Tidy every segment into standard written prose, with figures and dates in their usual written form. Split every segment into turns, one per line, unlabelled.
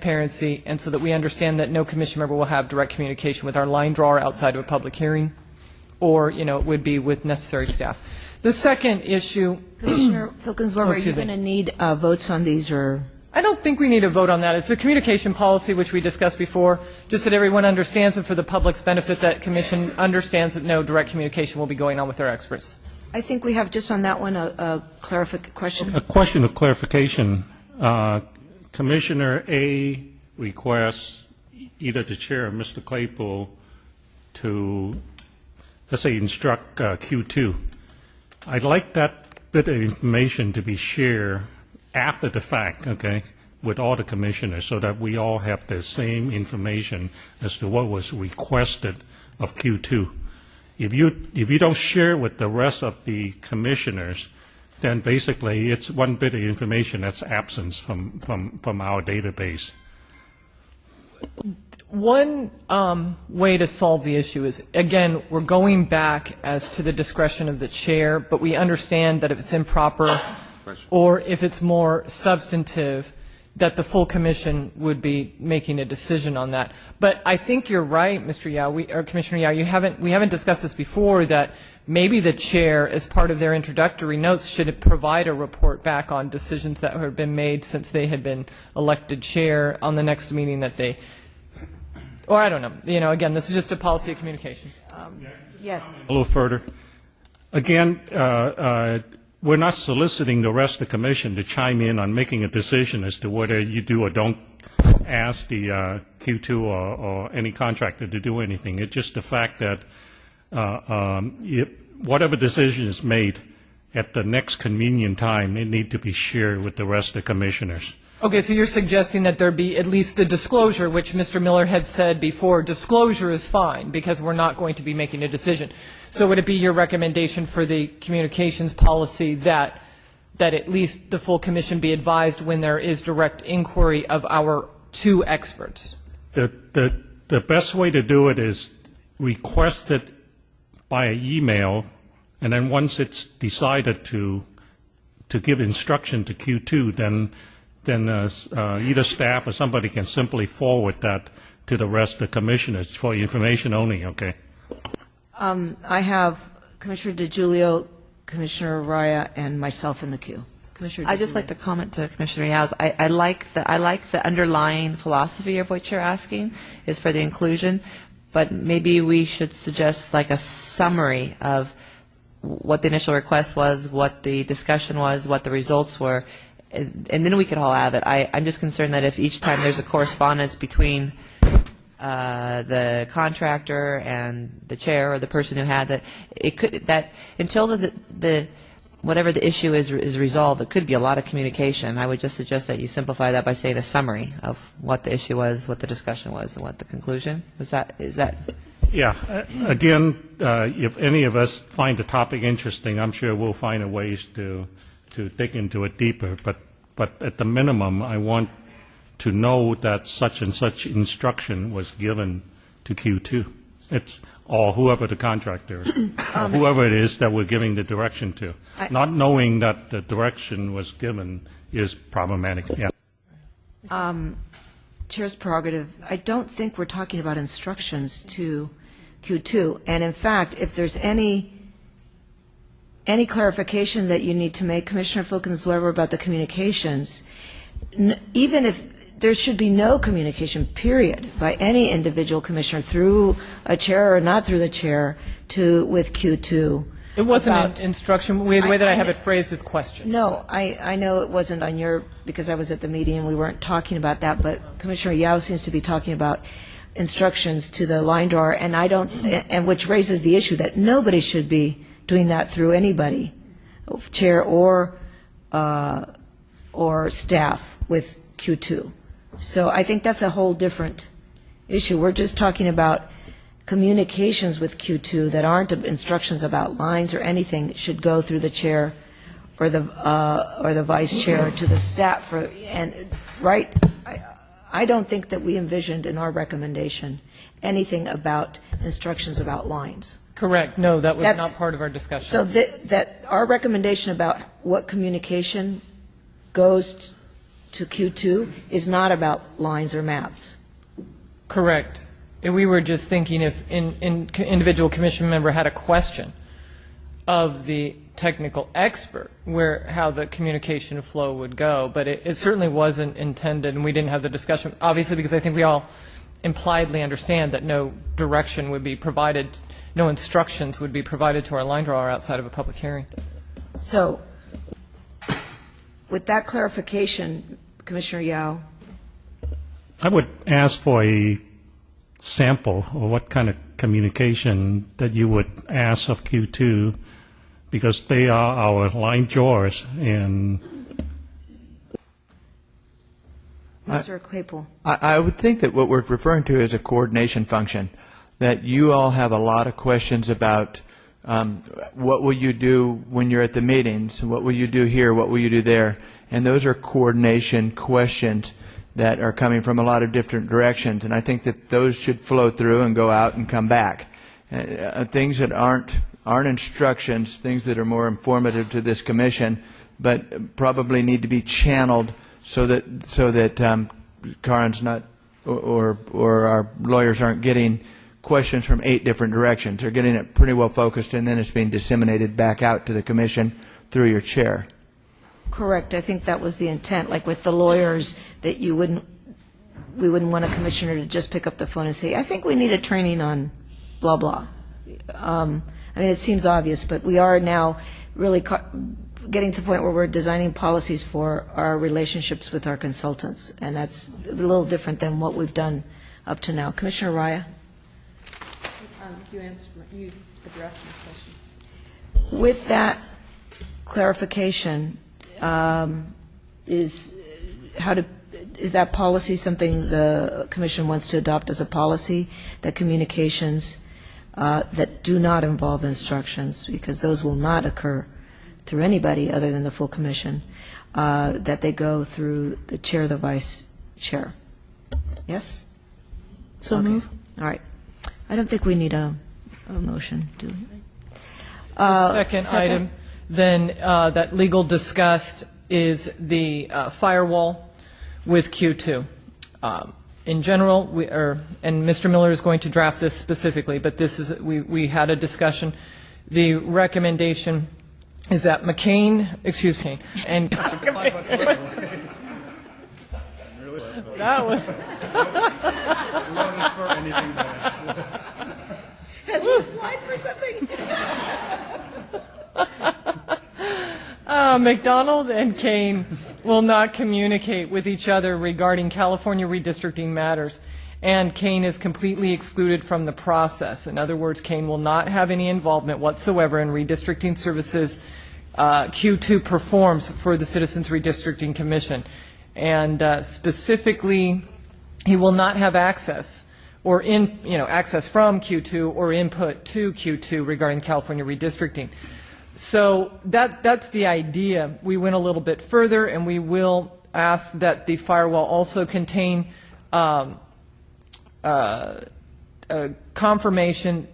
transparency, and so that we understand that no commission member will have direct communication with our line drawer outside of a public hearing, or, you know, it would be with necessary staff. The second issue...
Commissioner Filkins-Weber, are you going to need votes on these, or...?
I don't think we need a vote on that. It's a communication policy, which we discussed before, just that everyone understands, and for the public's benefit, that Commission understands that no direct communication will be going on with their experts.
I think we have just on that one a question.
A question of clarification. Commissioner A requests either the chair or Mr. Claypool to, let's say, instruct Q2. I'd like that bit of information to be shared after the fact, okay, with all the commissioners, so that we all have the same information as to what was requested of Q2. If you don't share with the rest of the commissioners, then basically it's one bit of information that's absent from our database.
One way to solve the issue is, again, we're going back as to the discretion of the chair, but we understand that if it's improper or if it's more substantive, that the full commission would be making a decision on that. But I think you're right, Mr. Yao, or Commissioner Yao, we haven't discussed this before, that maybe the chair, as part of their introductory notes, should provide a report back on decisions that have been made since they had been elected chair on the next meeting that they, or I don't know, you know, again, this is just a policy of communication.
Yes.
A little further. Again, we're not soliciting the rest of the commission to chime in on making a decision as to whether you do or don't ask the Q2 or any contractor to do anything. It's just the fact that whatever decision is made at the next convenient time, it needs to be shared with the rest of the commissioners.
Okay, so you're suggesting that there be at least the disclosure, which Mr. Miller had said before, disclosure is fine because we're not going to be making a decision. So would it be your recommendation for the communications policy that at least the full commission be advised when there is direct inquiry of our two experts?
The best way to do it is request it by email, and then once it's decided to give instruction to Q2, then either staff or somebody can simply forward that to the rest of the commissioners for information only, okay?
I have Commissioner DiGiulio, Commissioner Raya, and myself in the queue. Commissioner
I'd just like to comment to Commissioner Yao. I like the underlying philosophy of what you're asking is for the inclusion, but maybe we should suggest like a summary of what the initial request was, what the discussion was, what the results were, and then we could all have it. I'm just concerned that if each time there's a correspondence between the contractor and the chair or the person who had that, it could, that until the whatever the issue is resolved, it could be a lot of communication. I would just suggest that you simplify that by saying a summary of what the issue was, what the discussion was, and what the conclusion is. That?
Yeah. Again, if any of us find the topic interesting, I'm sure we'll find a ways to dig into it deeper. But at the minimum, I want to know that such and such instruction was given to Q2. It's or whoever the contractor, or whoever it is that we're giving the direction to. Not knowing that the direction was given is problematic. Yeah.
Chair's prerogative. I don't think we're talking about instructions to Q2. And in fact, if there's any clarification that you need to make, Commissioner Filkins-Weber, about the communications, even if there should be no communication, period, by any individual commissioner through a chair or not through the chair with Q2.
It wasn't an instruction. The way that I have it phrased is question.
No, I know it wasn't on your, because I was at the meeting and we weren't talking about that, but Commissioner Yao seems to be talking about instructions to the line drawer, and I don't, and which raises the issue that nobody should be doing that through anybody, chair or staff with Q2. So I think that's a whole different issue. We're just talking about communications with Q2 that aren't instructions about lines or anything should go through the chair or the vice chair to the staff. I don't think that we envisioned in our recommendation anything about instructions about lines.
Correct. No, that was not part of our discussion.
So that our recommendation about what communication goes to Q2 is not about lines or maps.
Correct. And we were just thinking if individual commission member had a question of the technical expert, how the communication flow would go, but it certainly wasn't intended, and we didn't have the discussion, obviously, because I think we all impliedly understand that no direction would be provided, no instructions would be provided to our line drawer outside of a public hearing.
So, with that clarification, Commissioner Yao,
I would ask for a sample of what kind of communication that you would ask of Q2, because they are our line drawers, and
Mr. Claypool.
I would think that what we're referring to is a coordination function, that you all have a lot of questions about what will you do when you're at the meetings, what will you do here, what will you do there, and those are coordination questions that are coming from a lot of different directions, and I think that those should flow through and go out and come back. Things that aren't instructions, things that are more informative to this commission, but probably need to be channeled so that Karen's not or our lawyers aren't getting questions from 8 different directions. They're getting it pretty well focused, and then it's being disseminated back out to the commission through your chair.
Correct. I think that was the intent, like with the lawyers, that we wouldn't want a commissioner to just pick up the phone and say, I think we need a training on blah, blah. I mean, it seems obvious, but we are now really getting to the point where we're designing policies for our relationships with our consultants, and that's a little different than what we've done up to now. Commissioner Raya?
You addressed my question.
With that clarification, is that policy something the Commission wants to adopt as a policy, that communications that do not involve instructions, because those will not occur through anybody other than the full Commission, that they go through the chair, the vice chair? Yes?
So
Okay.
move.
All right. I don't think we need a motion, do we?
Second item, then, that legal discussed is the firewall with Q2. In general, and Mr. Miller is going to draft this specifically, but this is, we had a discussion. The recommendation is that and that was.
Has he applied for something?
McDonald and Kane will not communicate with each other regarding California redistricting matters, and Kane is completely excluded from the process. In other words, Kane will not have any involvement whatsoever in redistricting services Q2 performs for the Citizens Redistricting Commission. And specifically, he will not have access or access from Q2 or input to Q2 regarding California redistricting. So that's the idea. We went a little bit further, and we will ask that the firewall also contain a confirmation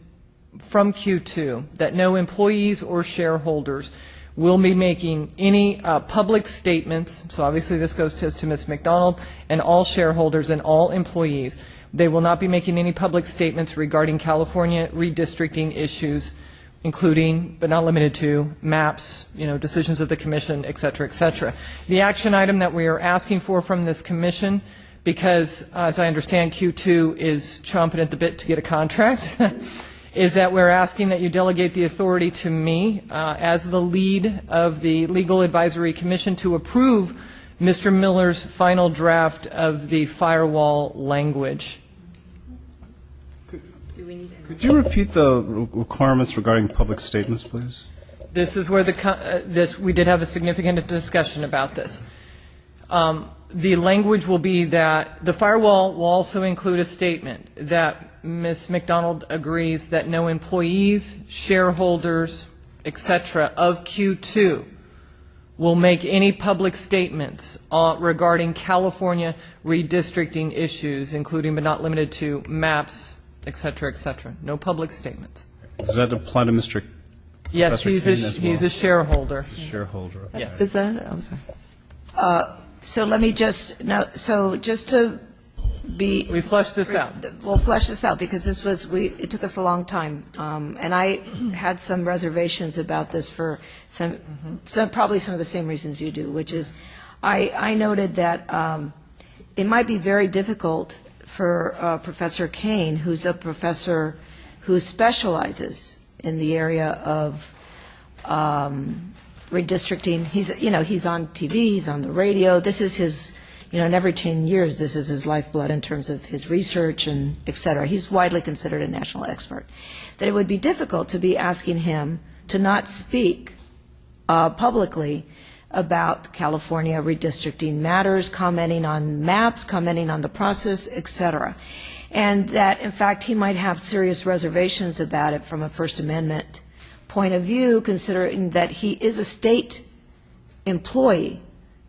from Q2 that no employees or shareholders will be making any public statements. So obviously this goes to Ms. McDonald and all shareholders and all employees. They will not be making any public statements regarding California redistricting issues, including, but not limited to, maps, decisions of the commission, et cetera, et cetera. The action item that we are asking for from this commission, because as I understand Q2 is chomping at the bit to get a contract, is that we're asking that you delegate the authority to me as the lead of the Legal Advisory Commission to approve Mr. Miller's final draft of the firewall language.
Could you repeat the requirements regarding public statements, please?
This is where we did have a significant discussion about this. The language will be that the firewall will also include a statement that Ms. McDonald agrees that no employees, shareholders, etc. of Q2 will make any public statements regarding California redistricting issues, including but not limited to maps, etc., etc. No public statements.
Does that apply to Mr.
Yes,
Professor Kane as well?
he's a shareholder.
Shareholder. Okay.
Yes.
Is that? I'm sorry.
So let me just, no, so just to be.
We flushed this out.
We'll flesh this out, because this was, it took us a long time. And I had some reservations about this for probably some of the same reasons you do, which is, I noted that it might be very difficult for Professor Kane, who's a professor who specializes in the area of redistricting. He's on TV, he's on the radio. This is his, in every 10 years, this is his lifeblood in terms of his research and et cetera. He's widely considered a national expert. That it would be difficult to be asking him to not speak publicly about California redistricting matters, commenting on maps, commenting on the process, et cetera. And that, in fact, he might have serious reservations about it from a First Amendment point of view, considering that he is a state employee,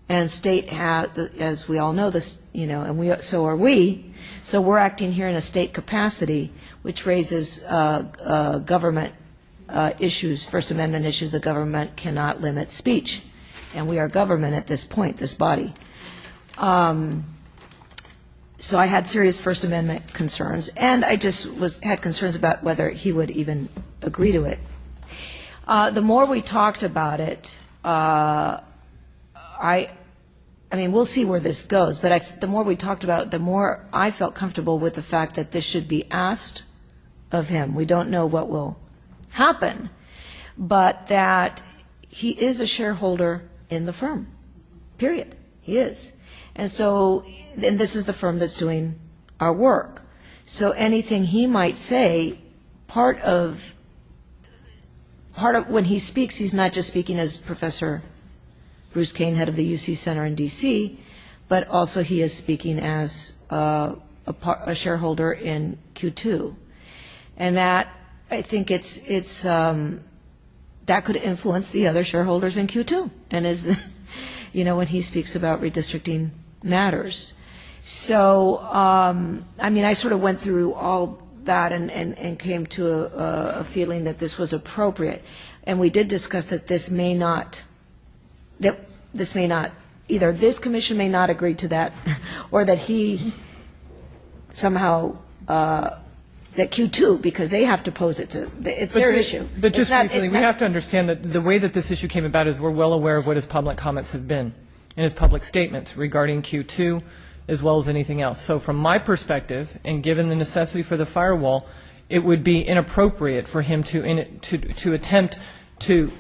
and state has, as we all know, this, and so are we. So we're acting here in a state capacity, which raises government issues, First Amendment issues. The government cannot limit speech, and we are government at this point, this body. So I had serious First Amendment concerns, and I just had concerns about whether he would even agree to it. The more we talked about it, I mean, we'll see where this goes, but the more we talked about it, the more I felt comfortable with the fact that this should be asked of him. We don't know what will happen, but that he is a shareholder in the firm, period. He is. And so, and this is the firm that's doing our work. So anything he might say, part of when he speaks, he's not just speaking as Professor Bruce Kane, head of the UC Center in D.C., but also he is speaking as a shareholder in Q2. And that, I think that could influence the other shareholders in Q2, and is, when he speaks about redistricting matters. So, I mean, I sort of went through all that and came to a feeling that this was appropriate. And we did discuss that this may not, either this commission may not agree to that, or that he somehow, that Q2, because they have to pose it to, it's their issue.
But just briefly, we have to understand that the way that this issue came about is we're well aware of what his public comments have been and his public statements regarding Q2, as well as anything else. So from my perspective, and given the necessity for the firewall, it would be inappropriate for him to attempt to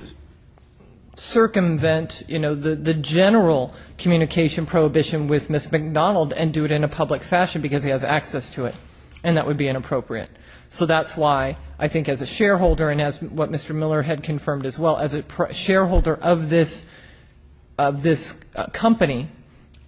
circumvent, the general communication prohibition with Ms. McDonald and do it in a public fashion because he has access to it, and that would be inappropriate. So that's why I think as a shareholder, and as what Mr. Miller had confirmed as well, as a shareholder of this company,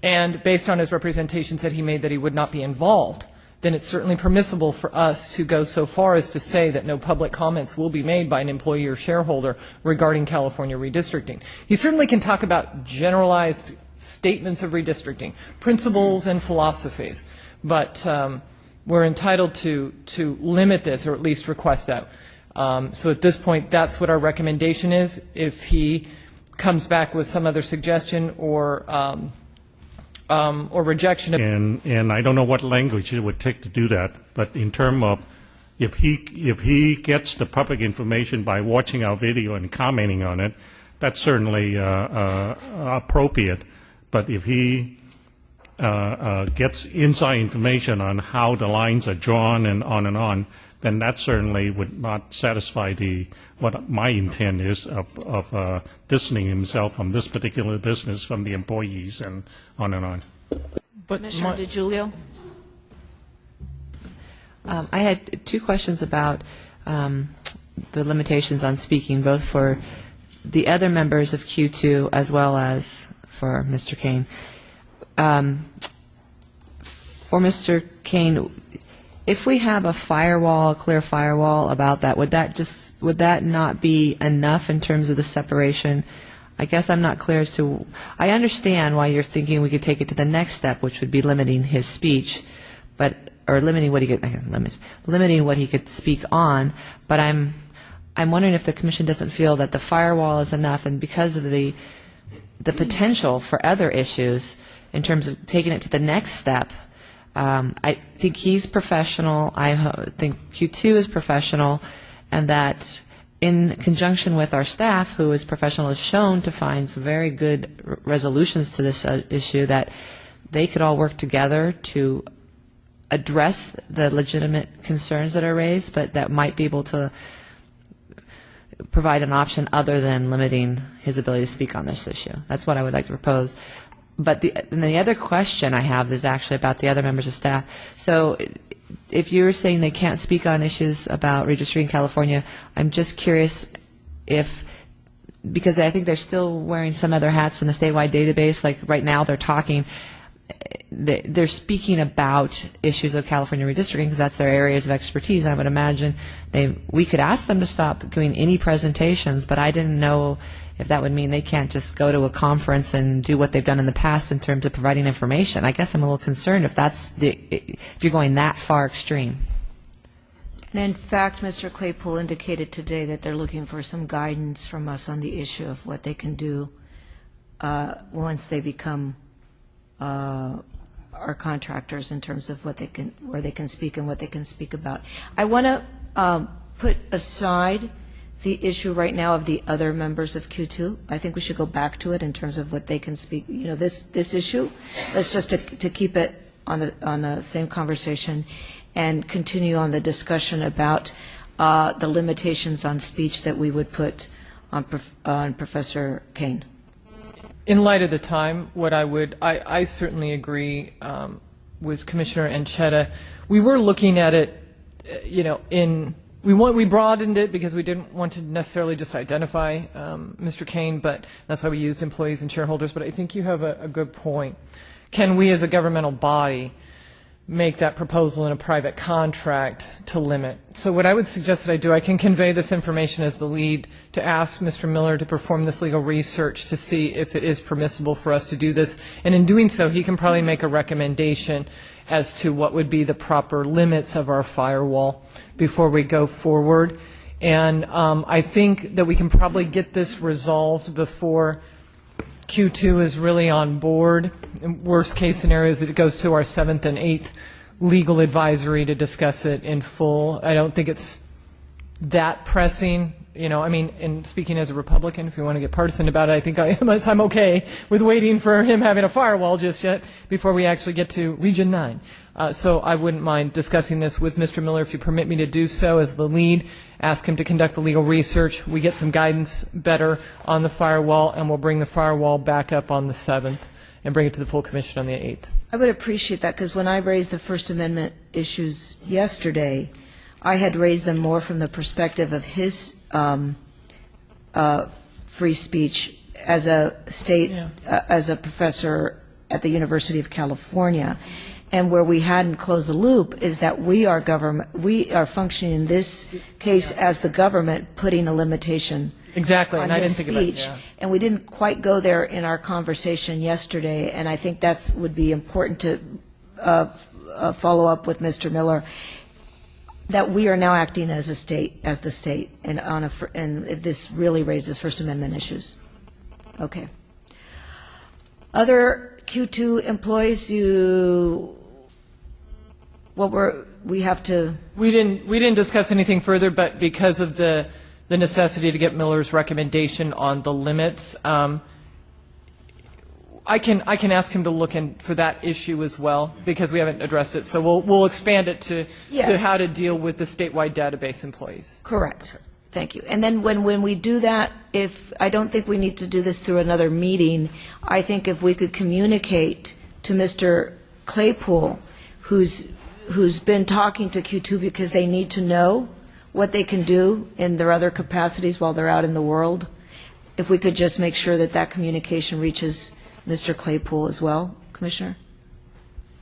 and based on his representations that he made that he would not be involved, then it's certainly permissible for us to go so far as to say that no public comments will be made by an employee or shareholder regarding California redistricting. He certainly can talk about generalized statements of redistricting, principles and philosophies, but we're entitled to limit this, or at least request that. So at this point, that's what our recommendation is. If he comes back with some other suggestion or rejection.
And I don't know what language it would take to do that, but in terms of if he gets the public information by watching our video and commenting on it, that's certainly appropriate. But if he gets inside information on how the lines are drawn and on, then that certainly would not satisfy what my intent is of distancing himself from this particular business, from the employees, and on and on.
But Commissioner DiGiulio?
I had two questions about the limitations on speaking, both for the other members of Q2 as well as for Mr. Kane. For Mr. Kane, if we have a firewall, a clear firewall about that, would that not be enough in terms of the separation? I guess I'm not clear as to. I understand why you're thinking we could take it to the next step, which would be limiting his speech, or limiting what he could limiting what he could speak on. But I'm wondering if the commission doesn't feel that the firewall is enough, and because of the potential for other issues, in terms of taking it to the next step, I think he's professional. I think Q2 is professional, and that in conjunction with our staff, who is professional, is shown to find some very good resolutions to this issue, that they could all work together to address the legitimate concerns that are raised, but that might be able to provide an option other than limiting his ability to speak on this issue. That's what I would like to propose. But the other question I have is actually about the other members of staff. So if you're saying they can't speak on issues about redistricting in California, I'm just curious if, because I think they're still wearing some other hats in the statewide database, like right now they're speaking about issues of California redistricting because that's their areas of expertise. And I would imagine we could ask them to stop doing any presentations, but I didn't know if that would mean they can't just go to a conference and do what they've done in the past in terms of providing information. I guess I'm a little concerned if you're going that far extreme.
And in fact, Mr. Claypool indicated today that they're looking for some guidance from us on the issue of what they can do once they become our contractors in terms of what they can, where they can speak and what they can speak about. I want to put aside the issue right now of the other members of Q2. I think we should go back to it in terms of what they can speak. You know, this issue. Let's just to keep it on the same conversation, and continue on the discussion about the limitations on speech that we would put on Professor Kane.
In light of the time, I certainly agree with Commissioner Anchetta. We were looking at it, we broadened it because we didn't want to necessarily just identify Mr. Kane, but that's why we used employees and shareholders. But I think you have a good point. Can we as a governmental body make that proposal in a private contract to limit? So what I would suggest that I do, I can convey this information as the lead to ask Mr. Miller to perform this legal research to see if it is permissible for us to do this. And in doing so, he can probably make a recommendation as to what would be the proper limits of our firewall before we go forward. And I think that we can probably get this resolved before Q2 is really on board. In worst case scenario is that it goes to our 7th and 8th legal advisory to discuss it in full. I don't think it's that pressing. And speaking as a Republican, if you want to get partisan about it, I think I'm okay with waiting for him having a firewall just yet before we actually get to Region 9. So I wouldn't mind discussing this with Mr. Miller if you permit me to do so as the lead. Ask him to conduct the legal research. We get some guidance better on the firewall, and we'll bring the firewall back up on the 7th and bring it to the full commission on the 8th.
I would appreciate that, because when I raised the First Amendment issues yesterday, I had raised them more from the perspective of his free speech as a state, as a professor at the University of California. And where we hadn't closed the loop is that we are government, we are functioning in this case as the government, putting a limitation
exactly,
on
and I didn't
his
think
speech.
about it.
And we didn't quite go there in our conversation yesterday, and I think that would be important to follow up with Mr. Miller, that we are now acting as a state, as the state, and this really raises First Amendment issues. Okay. Other Q2 employees, we didn't
discuss anything further, but because of the necessity to get Miller's recommendation on the limits, I can ask him to look for that issue as well, because we haven't addressed it. So we'll expand it to how to deal with the statewide database employees.
Correct. Thank you. And then when we do that, I don't think we need to do this through another meeting. I think if we could communicate to Mr. Claypool, who's been talking to Q2 because they need to know what they can do in their other capacities while they're out in the world, if we could just make sure that communication reaches Mr. Claypool as well, Commissioner?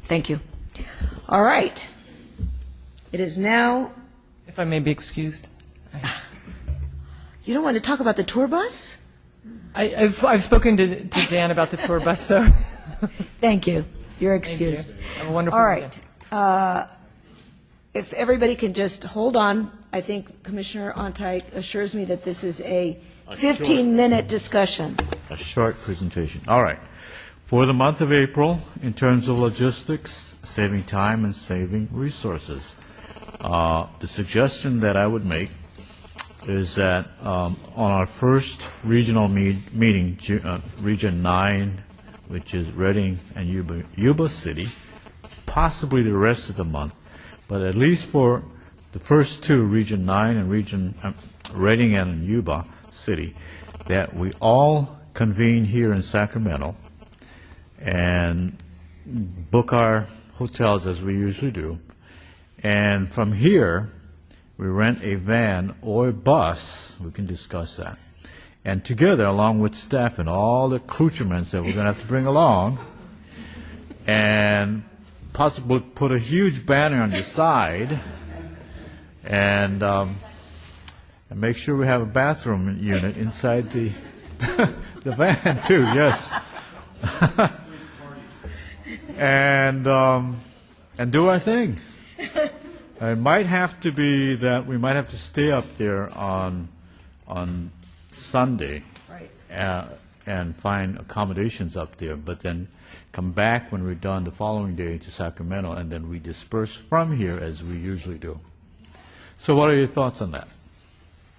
Thank you. All right. It is now...
If I may be excused.
You don't want to talk about the tour bus?
I've spoken to Dan about the tour bus, so...
Thank you. You're excused.
Thank you. Have a wonderful
All right. If everybody can just hold on. I think Commissioner Ontai assures me that this is a 15-minute discussion.
A short presentation. All right. for the month of April in terms of logistics, saving time and saving resources. The suggestion that I would make is that on our first regional meeting, Region 9, which is Reading and Yuba City, possibly the rest of the month, but at least for the first two, Region 9 and Reading and Yuba City, that we all convene here in Sacramento and book our hotels as we usually do. And from here, we rent a van or a bus, we can discuss that. And together, along with staff and all the accoutrements that we're going to have to bring along, and possibly put a huge banner on the side, and make sure we have a bathroom unit inside the the van too. Yes, and do our thing. It might have to be that we might have to stay up there on Sunday,
Right.
and find accommodations up there, but then come back when we're done the following day to Sacramento, and then we disperse from here as we usually do. So what are your thoughts on that?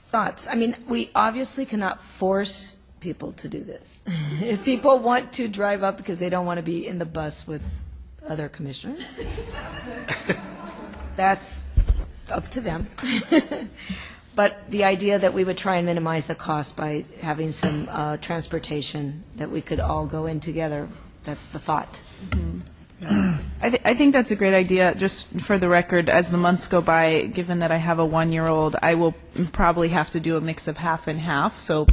Thoughts? I mean, we obviously cannot force people to do this. If people want to drive up because they don't want to be in the bus with other commissioners, that's up to them. But the idea that we would try and minimize the cost by having some transportation that we could all go in together, that's the thought.
I think that's a great idea. Just for the record, as the months go by, given that I have a 1-year-old, I will probably have to do a mix of half and half, so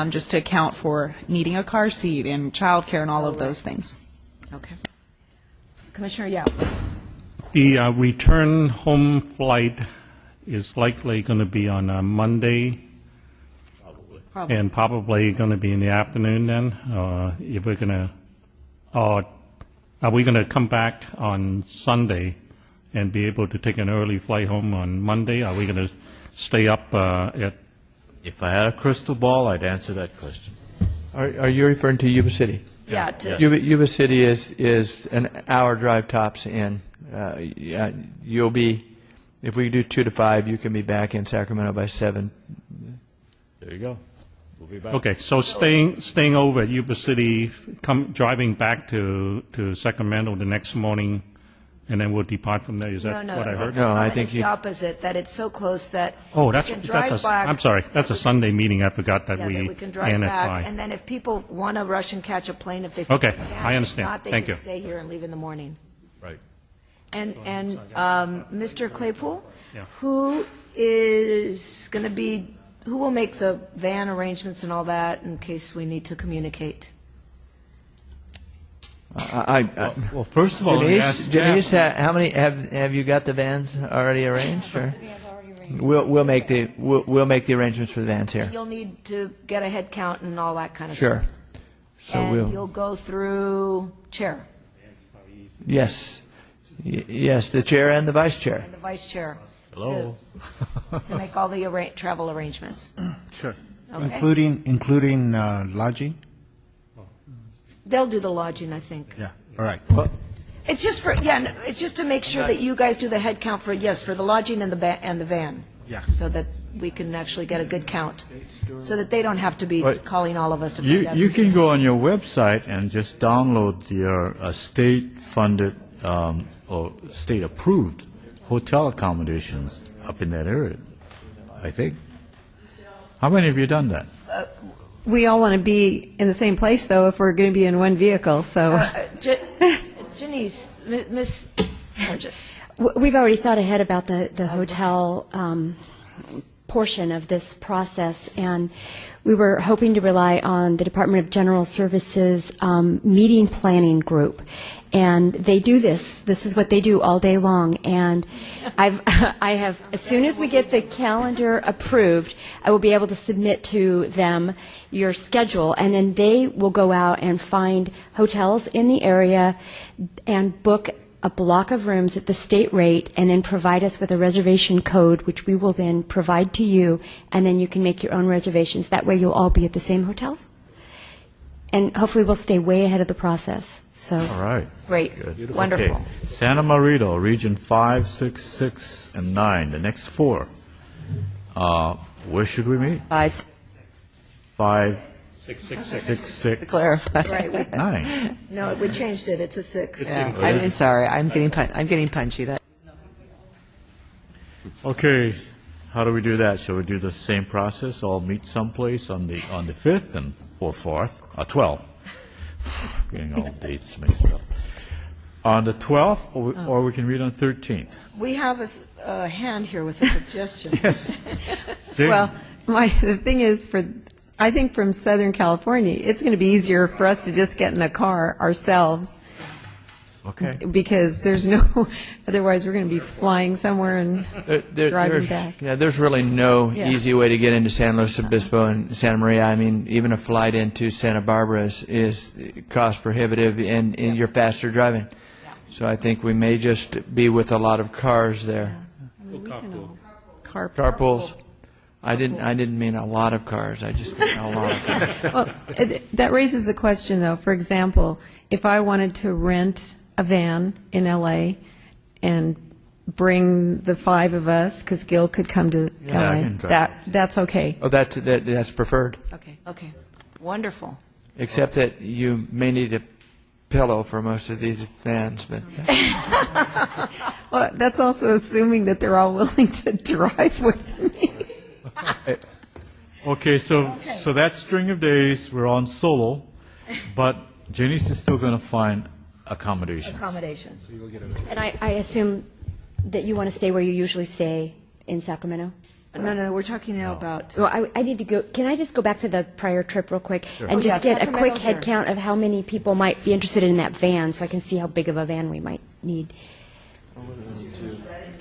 just to account for needing a car seat and childcare and all of those things.
Okay. Commissioner Yao.
The return home flight is likely going to be on a Monday, and probably going to be in the afternoon then. If we're going to, are we going to come back on Sunday and be able to take an early flight home on Monday? Are we going to stay up at?
If I had a crystal ball, I'd answer that question.
Are you referring to Yuba City?
Yeah.
Yuba City is an hour drive tops in. You'll be, if we do 2 to 5, you can be back in Sacramento by 7.
There you go. We'll be back.
Okay, so staying over at Yuba City, driving back to Sacramento the next morning, and then we'll depart from there. Is that what I heard?
No, I
It's
think
the opposite, that it's so close that
Oh,
we can drive
that's
back.
I'm sorry. That's a Sunday meeting. I forgot that
Yeah, that we can drive
ran it
back,
by.
and then if people want to rush and catch a plane, if they think
Okay,
they can,
I understand.
If not, they
Thank
can
you.
stay here and leave in the morning.
Right.
And Mr. Claypool,
Yeah.
who is going to be, who will make the van arrangements and all that in case we need to communicate?
Well, first of all, let me ask
Denise,
Jeff.
how many have you got the vans already arranged? Or? We'll make the arrangements for the vans here.
You'll need to get a head count and all that kind of
Sure.
stuff.
So
And you'll go through chair
Yes, yes, the chair and the vice chair.
and the vice chair.
Hello.
To make all the travel arrangements.
Sure.
Okay.
Including lodging?
They'll do the lodging, I think.
Yeah, all right.
It's just for, it's just to make sure that you guys do the head count for the lodging and the van.
Yeah.
So that we can actually get a good count, so that they don't have to be
But
calling all of us to find out.
You can go on your website and just download your state-funded or state-approved hotel accommodations up in that area, I think. How many of you done that?
We all want to be in the same place, though, if we're going to be in one vehicle, so.
Janice, Miss Burgess.
We've already thought ahead about the hotel portion of this process, and we were hoping to rely on the Department of General Services meeting planning group. And they do this. This is what they do all day long. And I have, as soon as we get the calendar approved, I will be able to submit to them your schedule, and then they will go out and find hotels in the area and book a block of rooms at the state rate, and then provide us with a reservation code, which we will then provide to you, and then you can make your own reservations. That way you'll all be at the same hotels. and hopefully we'll stay way ahead of the process. So,
All right.
Great,
Good.
wonderful.
Okay. Santa Marita, Region 5, 6, 6, and 9, the next 4. Where should we meet?
5,
5,
6, 6, 6.
6, 6,
clarify.
Right,
9.
no, we changed it, it's a 6.
Yeah, I'm sorry, I'm getting punchy. That
Okay, how do we do that? Shall we do the same process, all meet someplace on the 5th and or 4th, 12th? Getting all dates mixed up. On the 12th, or we can meet on 13th.
We have a hand here with a suggestion.
Yes. Jane?
Well, the thing is, I think from Southern California, it's going to be easier for us to just get in a car ourselves,
Okay.
because otherwise we're going to be flying somewhere and driving back.
Yeah, there's really no
Yeah.
easy way to get into San Luis Obispo and Santa Maria. I mean, even a flight into Santa Barbara is cost prohibitive, and you're faster driving. So I think we may just be with a lot of cars there. Carpools. I didn't mean a lot of cars. I just meant a lot of cars.
Well, that raises a question, though. For example, if I wanted to rent a van in L.A. and bring the 5 of us, because Gil could come to
Yeah, I
L.A.,
can drive.
that's okay.
Oh, that's preferred.
Okay.
Okay, wonderful.
Except that you may need a pillow for most of these vans, but
Well, that's also assuming that they're all willing to drive with me.
Okay, so that string of days, we're on solo, but Janice is still going to find accommodations.
Accommodations.
and I assume that you want to stay where you usually stay in Sacramento?
No, we're talking now about,
Well, I need to go, can I just go back to the prior trip real quick? And
Oh,
just
yeah,
get a quick
Sacramento,
head
sure.
count of how many people might be interested in that van, so I can see how big of a van we might need.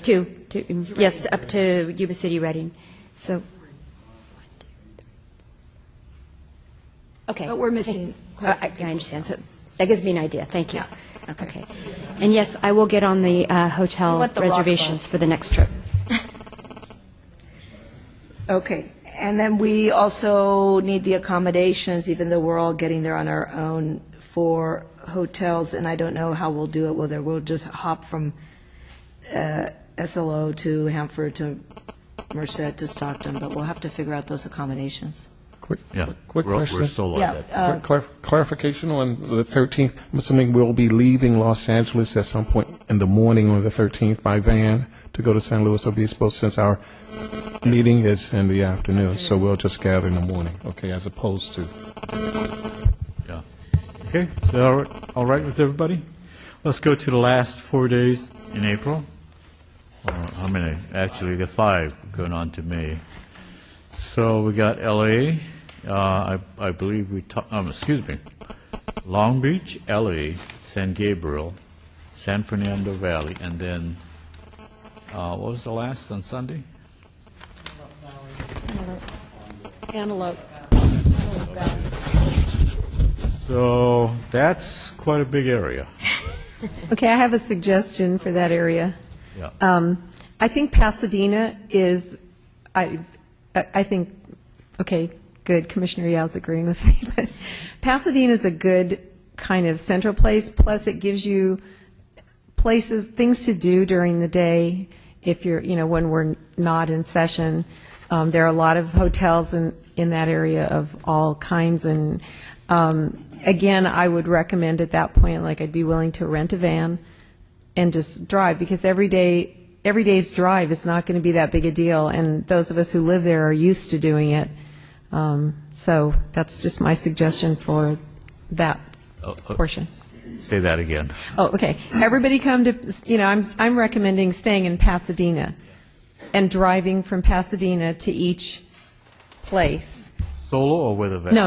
Two. Yes, up to Yuba City, Reading. So, okay.
but we're missing
I understand. So that gives me an idea. Thank you. Okay. And yes, I will get on the hotel
want the rock
reservations
bus.
for the next trip.
Okay, and then we also need the accommodations, even though we're all getting there on our own, for hotels, and I don't know how we'll do it, whether we'll just hop from SLO to Hanford to Merced to Stockton, but we'll have to figure out those accommodations.
Yeah,
Quick
we're
question.
solo
Yeah,
at that.
Clarification on the 13th. I'm assuming we'll be leaving Los Angeles at some point in the morning on the 13th by van to go to San Luis Obispo, since our meeting is in the afternoon. So we'll just gather in the morning, okay, as opposed to.
Yeah. Okay, so all right with everybody? Let's go to the last 4 days in April. Or how many? Actually, the 5 going on to May. So we got L.A., I believe Long Beach, L.A., San Gabriel, San Fernando Valley, and then, what was the last on Sunday?
Antelope.
So that's quite a big area.
Okay, I have a suggestion for that area.
Yeah.
I think Pasadena is, I think, okay, good, Commissioner Yao's agreeing with me, but Pasadena is a good kind of central place, plus it gives you places, things to do during the day if you're, when we're not in session. There are a lot of hotels in that area of all kinds, and again, I would recommend at that point, like, I'd be willing to rent a van and just drive, because every day's drive is not going to be that big a deal, and those of us who live there are used to doing it. So that's just my suggestion for that portion.
Say that again.
Oh, okay. Everybody come to, I'm recommending staying in Pasadena and driving from Pasadena to each place.
Solo or with a van?
No,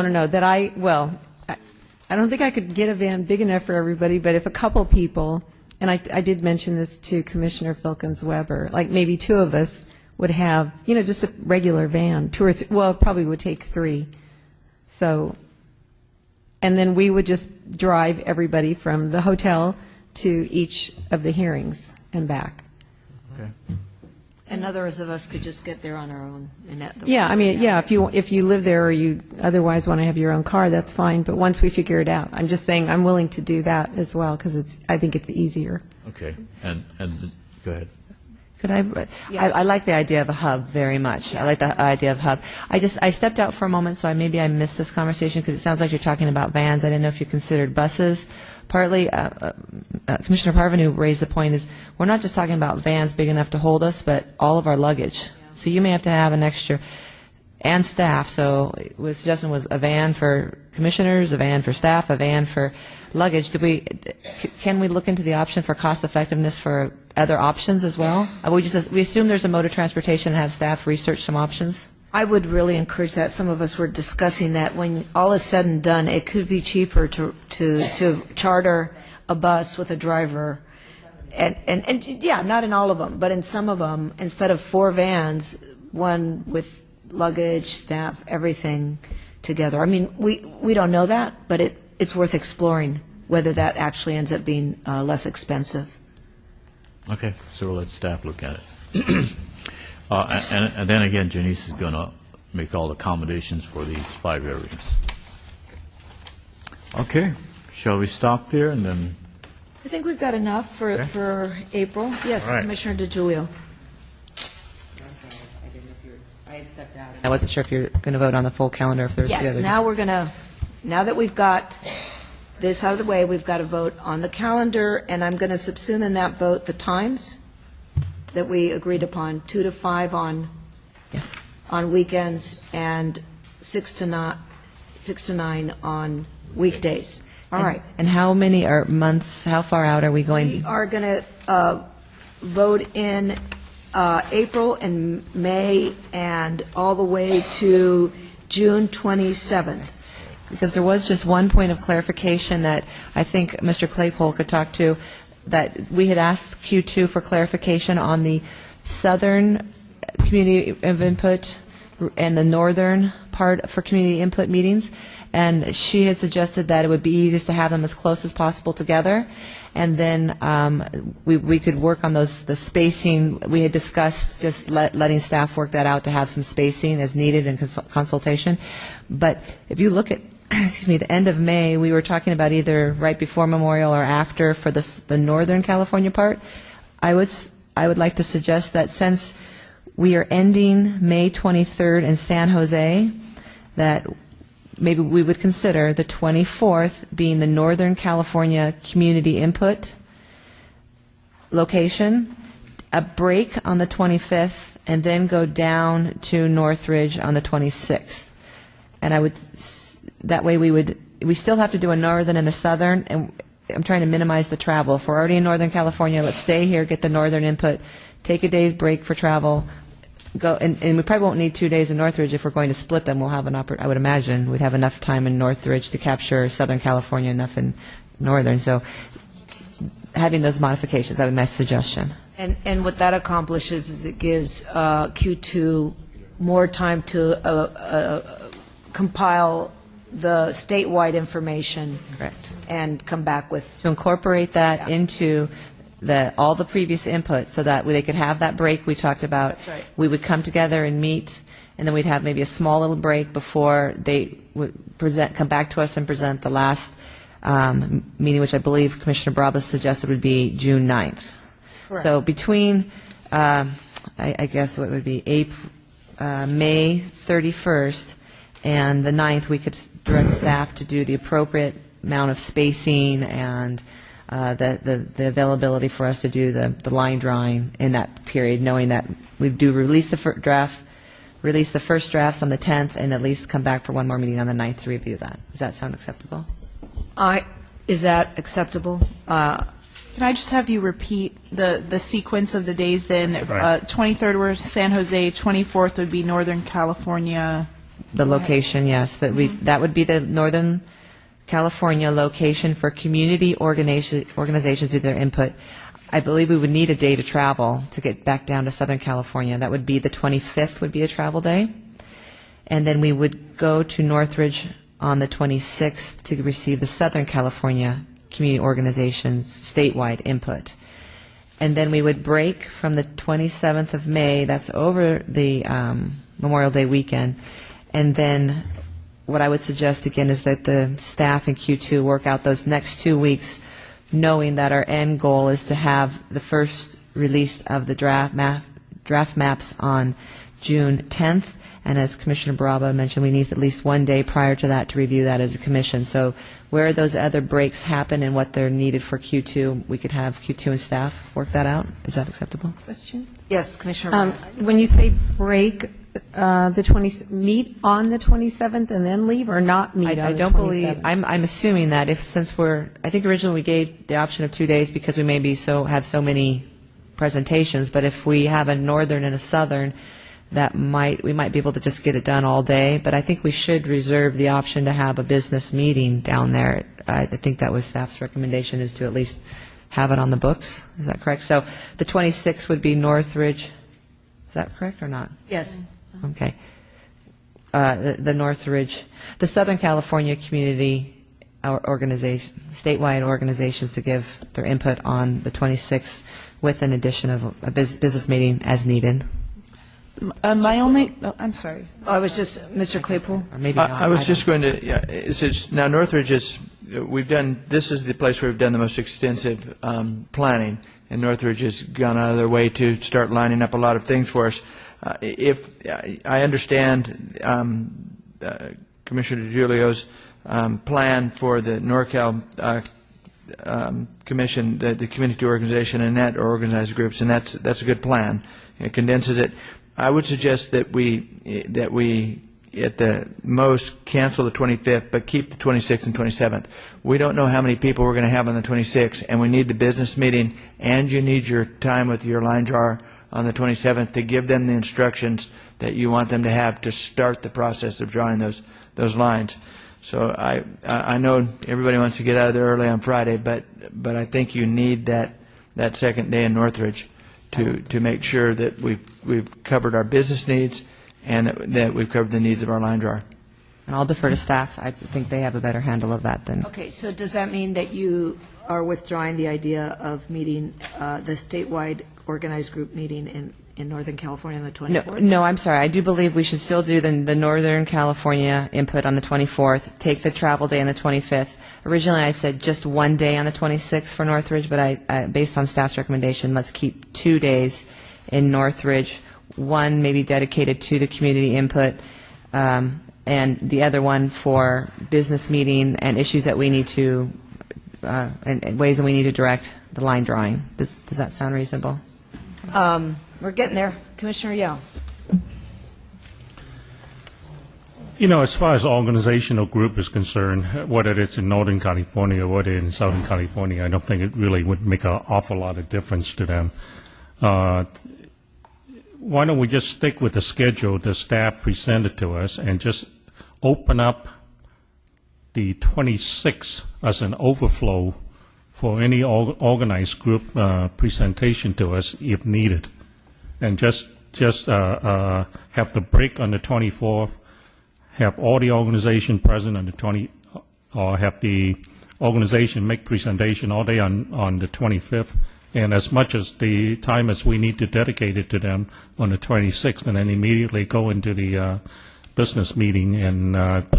I don't think I could get a van big enough for everybody, but if a couple people, and I did mention this to Commissioner Filkins-Weber, like maybe 2 of us would have, just a regular van, 2 or 3, well, it probably would take 3. So, and then we would just drive everybody from the hotel to each of the hearings and back.
Okay.
And others of us could just get there on our own. And
Yeah, I mean, yeah, if you live there or you otherwise want to have your own car, that's fine, but once we figure it out, I'm just saying I'm willing to do that as well, because I think it's easier.
Okay, and go ahead.
Could I like the idea of a hub very much. I like the idea of hub. I stepped out for a moment, so maybe I missed this conversation because it sounds like you're talking about vans. I didn't know if you considered buses. Partly, Commissioner Parvenu raised the point is we're not just talking about vans big enough to hold us, but all of our luggage. So you may have to have an extra, and staff. So the suggestion was a van for commissioners, a van for staff, a van for luggage. Can we look into the option for cost effectiveness for other options as well? We assume there's a mode of transportation and have staff research some options?
I would really encourage that. Some of us were discussing that when all is said and done, it could be cheaper to charter a bus with a driver. And yeah, not in all of them, but in some of them, instead of 4 vans, one with luggage, staff, everything together. I mean, we don't know that, but it's worth exploring whether that actually ends up being less expensive.
Okay, so we'll let staff look at it. And then again, Janice is going to make all the accommodations for these 5 areas. Okay, shall we stop there and then?
I think we've got enough for April. Yes,
All right.
Commissioner DeGiulio.
I had stepped out. I wasn't sure if you're going to vote on the full calendar if there's the
Yes,
other.
now that we've got this out of the way, we've got to vote on the calendar, and I'm going to subsume in that vote the times that we agreed upon, 2 to 5 on
Yes.
on weekends and 6 to 9 on weekdays. All right.
And how many months, how far out are we
We
going?
are going to vote in April and May and all the way to June 27th.
Because there was just one point of clarification that I think Mr. Claypole could talk to, that we had asked Q2 for clarification on the southern community of input and the northern part for community input meetings, and she had suggested that it would be easiest to have them as close as possible together, and then we could work on the spacing. We had discussed just letting staff work that out to have some spacing as needed in consultation. But if you look at the end of May, we were talking about either right before Memorial or after for the Northern California part. I would like to suggest that since we are ending May 23rd in San Jose, that maybe we would consider the 24th being the Northern California community input location, a break on the 25th, and then go down to Northridge on the 26th. And that way we still have to do a northern and a southern, and I'm trying to minimize the travel. If we're already in Northern California, let's stay here, get the northern input, take a day's break for travel, go, and we probably won't need 2 days in Northridge. If we're going to split them, we'll have I would imagine we'd have enough time in Northridge to capture Southern California, enough in Northern. So having those modifications, that would be my suggestion.
And what that accomplishes is it gives Q2 more time to compile the statewide information.
Correct.
And come back with.
To incorporate that into all the previous input so that they could have that break we talked about.
That's right.
We would come together and meet, and then we'd have maybe a small little break before they would come back to us and present the last meeting, which I believe Commissioner Brabus suggested would be June 9th.
Correct.
So between, I guess what would be May 31st and the 9th, we could direct staff to do the appropriate amount of spacing and the availability for us to do the line drawing in that period, knowing that we do release the first drafts on the 10th, and at least come back for one more meeting on the 9th to review that. Does that sound acceptable?
Is that acceptable?
Can I just have you repeat the sequence of the days then?
Right.
23rd were San Jose, 24th would be Northern California.
The location, yes. That would be the Northern California location for community organizations with their input. I believe we would need a day to travel to get back down to Southern California. That would be the 25th would be a travel day. And then we would go to Northridge on the 26th to receive the Southern California community organizations statewide input. and then we would break from the 27th of May, that's over the Memorial Day weekend, and then what I would suggest again is that the staff in Q2 work out those next 2 weeks, knowing that our end goal is to have the first release of the draft maps on June 10th, and as Commissioner Baraba mentioned, we need at least 1 day prior to that to review that as a commission. So where those other breaks happen and what they're needed for Q2, we could have Q2 and staff work that out. Is that acceptable?
Question? Yes, Commissioner.
When you say break, meet on the 27th and then leave, or not meet on the 27th?
I don't believe, I'm assuming that I think originally we gave the option of 2 days because we maybe have so many presentations, but if we have a northern and a southern, we might be able to just get it done all day, but I think we should reserve the option to have a business meeting down there. I think that was staff's recommendation, is to at least have it on the books. Is that correct? So the 26th would be Northridge. Is that correct or not?
Yes.
Okay. The Northridge, the Southern California Community Organization, statewide organizations to give their input on the 26th with an addition of a business meeting as needed.
I'm sorry.
I was just, Mr. Claypool?
Or maybe not.
I was just going to, now Northridge this is the place where we've done the most extensive planning, and Northridge has gone out of their way to start lining up a lot of things for us. If I understand Commissioner DeGiulio's plan for the NorCal Commission, the community organization, and that organized groups, and that's a good plan. It condenses it. I would suggest that we at the most cancel the 25th, but keep the 26th and 27th. We don't know how many people we're going to have on the 26th, and we need the business meeting, and you need your time with your line drawer on the 27th to give them the instructions that you want them to have to start the process of drawing those lines. So I know everybody wants to get out of there early on Friday, but I think you need that second day in Northridge to make sure that we've covered our business needs and that we've covered the needs of our line drawer.
And I'll defer to staff. I think they have a better handle of that than.
Okay, so does that mean that you are withdrawing the idea of meeting the statewide organized group meeting in Northern California on the 24th?
No, I'm sorry. I do believe we should still do the Northern California input on the 24th, take the travel day on the 25th. Originally, I said just 1 day on the 26th for Northridge, but I based on staff's recommendation, let's keep 2 days in Northridge, one maybe dedicated to the community input, and the other one for business meeting and issues that we need to, and ways that we need to direct the line drawing. Does that sound reasonable?
We're getting there. Commissioner Yao.
You know, as far as organizational group is concerned, whether it's in Northern California or whether in Southern California, I don't think it really would make an awful lot of difference to them. Why don't we just stick with the schedule the staff presented to us and just open up the 26th as an overflow for any organized group presentation to us if needed, and just have the break on the 24th, have all the organization present on the or have the organization make presentation all day on the 25th, and as much as the time as we need to dedicate it to them on the 26th, and then immediately go into the business meeting and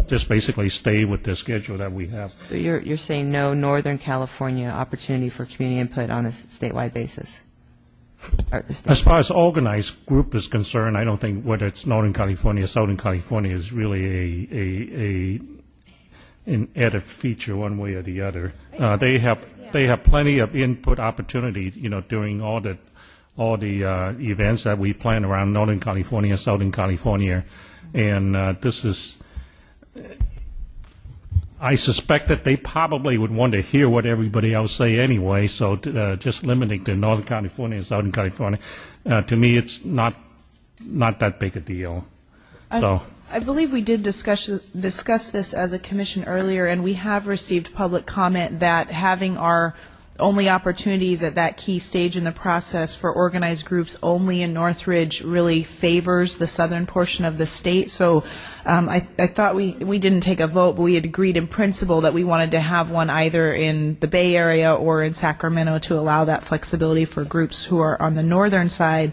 just basically stay with the schedule that we have.
So you're saying no Northern California opportunity for community input on a statewide basis?
As far as organized group is concerned, I don't think whether it's Northern California or Southern California is really an added feature one way or the other. They have plenty of input opportunities, you know, during all the events that we plan around Northern California, Southern California, and this is. I suspect that they probably would want to hear what everybody else say anyway, so just limiting to Northern California and Southern California, to me, it's not that big a deal.
I believe we did discuss this as a commission earlier, and we have received public comment that having our only opportunities at that key stage in the process for organized groups only in Northridge really favors the southern portion of the state. So I thought we didn't take a vote, but we had agreed in principle that we wanted to have one either in the Bay Area or in Sacramento to allow that flexibility for groups who are on the northern side.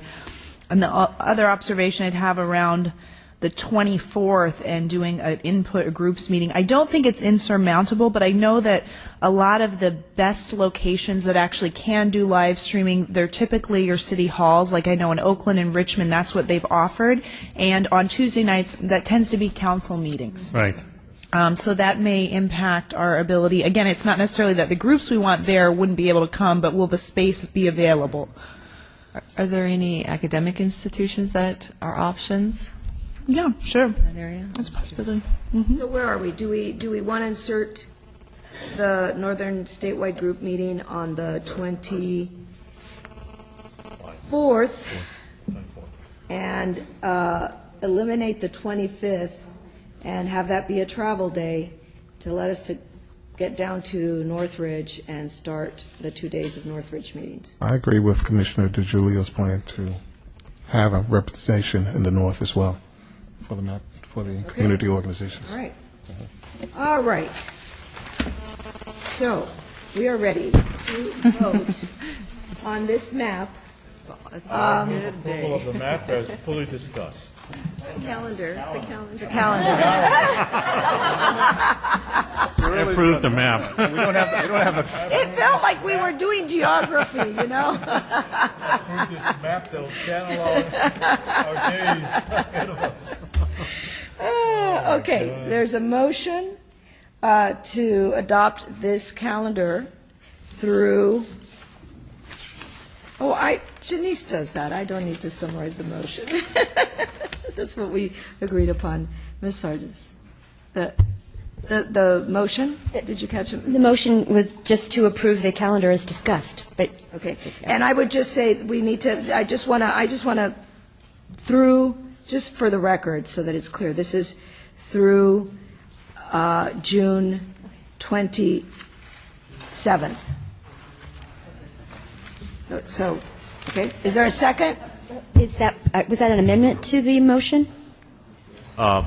And the other observation I'd have around the 24th and doing an input groups meeting, I don't think it's insurmountable, but I know that a lot of the best locations that actually can do live streaming, they're typically your city halls. Like I know in Oakland and Richmond, that's what they've offered. And on Tuesday nights, that tends to be council meetings.
Right.
So that may impact our ability. Again, it's not necessarily that the groups we want there wouldn't be able to come, but will the space be available?
Are there any academic institutions that are options
Yeah, sure.
in that area?
That's a possibility.
So where are we? Do we want to insert the Northern Statewide Group meeting on the 24th and eliminate the 25th and have that be a travel day to let us to get down to Northridge and start the 2 days of Northridge meetings?
I agree with Commissioner DeGiulio's plan to have a representation in the north as well for the community organizations.
All right. All right. So, we are ready to vote on this map.
Approval of the map as fully discussed.
Calendar. It's a calendar.
Approve the map.
We don't have a
It felt like we were doing geography, you know?
Approve this map that'll channel our days ahead of us.
Okay, there's a motion to adopt this calendar through, Janice does that. I don't need to summarize the motion. That's what we agreed upon. Ms. Sargis, the motion, did you catch it?
The motion was just to approve the calendar as discussed, but
Okay, and I would just say we need to, I just want to, through, just for the record, so that it's clear, this is through June 27th. So, okay, is there a second?
is that, was that an amendment to the motion?
No,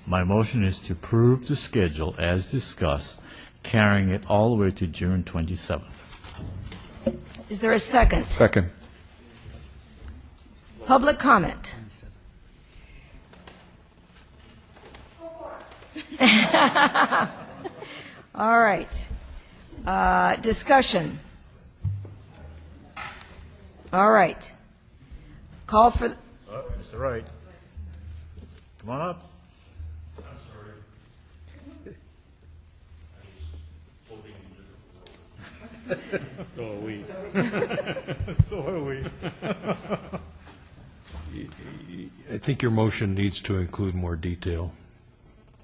my motion is to approve the schedule as discussed, carrying it all the way to June 27th.
Is there a second?
Second.
Public comment? All right. Discussion? All right. Call for,
Mr. Wright, come on up.
So are we.
So are we.
I think your motion needs to include more detail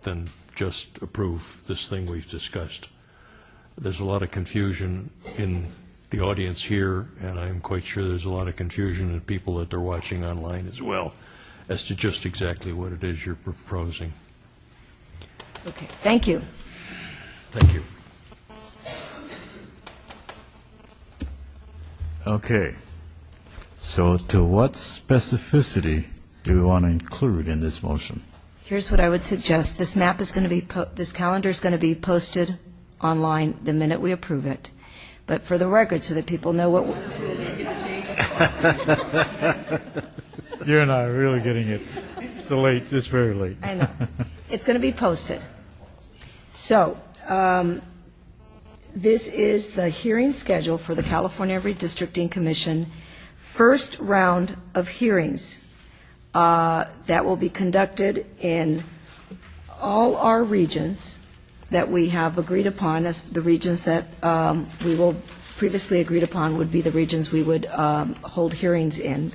than just approve this thing we've discussed. There's a lot of confusion in the audience here, and I'm quite sure there's a lot of confusion in people that are watching online as well as to just exactly what it is you're proposing.
okay, thank you.
Thank you.
Okay. So to what specificity do we want to include in this motion?
Here's what I would suggest. This map is going to be, this calendar is going to be posted online the minute we approve it. But for the record, so that people know what,
You're not really getting it so late, it's very late.
I know. It's going to be posted. So, this is the hearing schedule for the California Redistricting Commission, first round of hearings that will be conducted in all our regions that we have agreed upon, as the regions that we will previously agreed upon would be the regions we would hold hearings in.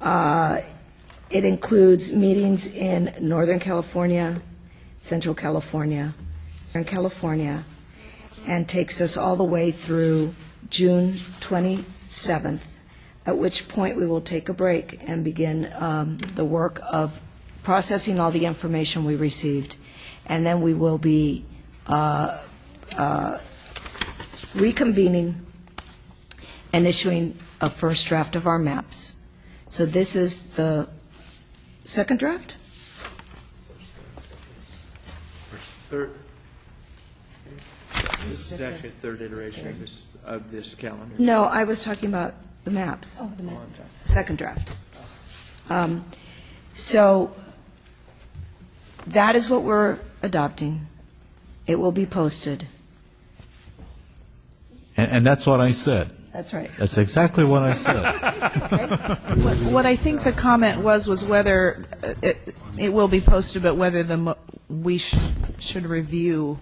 It includes meetings in Northern California, Central California, Southern California, and takes us all the way through June 27th, at which point we will take a break and begin the work of processing all the information we received. And then we will be reconvening and issuing a first draft of our maps. So this is the second draft?
This is actually a third iteration of this calendar.
No, I was talking about the maps.
Oh, the maps.
Second draft. So that is what we're adopting. It will be posted.
And that's what I said.
That's right.
That's exactly what I said.
What I think the comment was whether it will be posted, but whether we should review